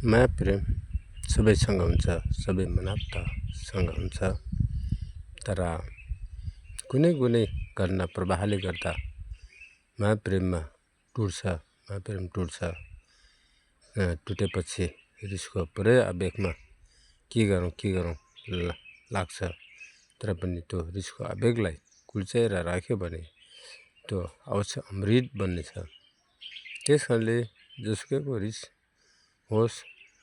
माया प्रेम सबैसँग हुन्छ, सबै मनाप्तासँग हुन्छ। तर कुनै कुनै घटना प्रवाहले गर्दा माया प्रेम टुट्छ। टुटेपछि रिसको पुरै आवेगमा के गरौँ लाग्छ। तर पनि त्यो रिसको आवेगलाई कुल्च्याएर राख्यो भने त्यो अवश्य अमृत बन्नेछ। त्यस कारणले जसुकैको रिस होस्,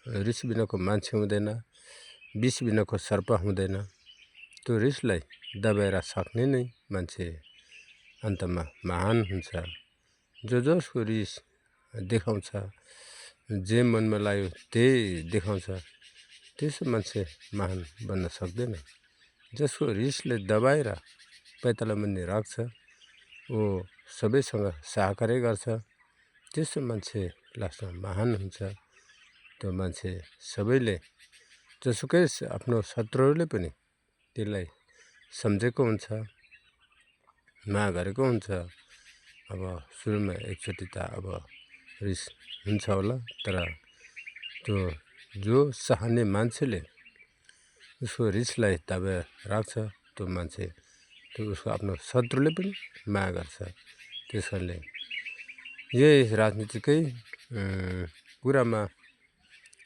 रिस बिनाको मान्छे हुँदैन, विष बिनाको सर्प हुँदैन। त्यो रिसलाई दबाएर सक्ने नै मान्छे अन्तमा महान हुन्छ। जसको रिस देखाउँछ, जे मनमा लाग्यो त्यही देखाउँछ, त्यसो मान्छे महान बन्न सक्दैन। जसको रिसले दबाएर पैताला मुनि राख्छ, ऊ सबैसँग सहकार्य गर्छ, त्यस्तो मान्छे लास्टमा महान हुन्छ। त्यो मान्छे सबैले जसुकै आफ्नो शत्रुहरूले पनि त्यसलाई सम्झेको हुन्छ, माया गरेको हुन्छ। अब सुरुमा एकचोटि त अब रिस हुन्छ होला, तर त्यो जो सहने मान्छेले उसको रिसलाई दबाएर राख्छ, त्यो मान्छे त्यो उसको आफ्नो शत्रुले पनि माया गर्छ। त्यस कारणले यही राजनीतिकै कुरामा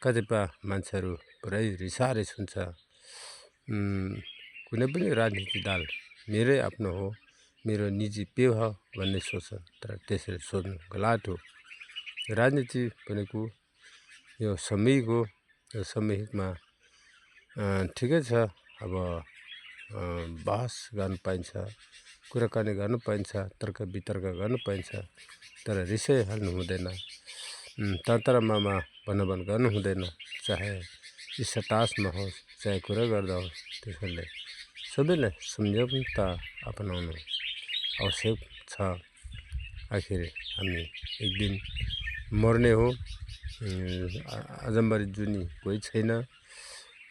कतिपय मान्छेहरू पुरै रिसारिस हुन्छ। कुनै पनि राजनीतिक दल मेरै आफ्नो हो, मेरो निजी पेउ हो भन्ने सोच्छ। तर त्यसरी सोच्नु गलत हो। राजनीति भनेको यो सामूहिक हो। यो सामूहिकमा ठिकै छ, अब बहस गर्न पाइन्छ, कुराकानी गर्न पाइन्छ, तर्क वितर्क गर्न पाइन्छ। तर रिसाइ हाल्नु हुँदैन, तन्तरमामा भनभन गर्नु हुँदैन। चाहे स्टासमा होस्, चाहे कुरा गर्दा होस्। त्यस कारणले सबैलाई संयमता अपनाउनु आवश्यक छ। आखिर हामी एक दिन मर्ने हो। अजम्बरी जुनी कोही छैन,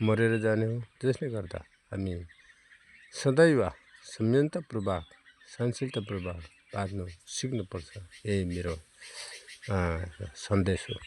मरेर जाने हो। त्यसले गर्दा हामी सदैव संयमतापूर्वक, सहनशीलतापूर्वक बाँच्नु सिक्नुपर्छ। यही मेरो सन्देश हो।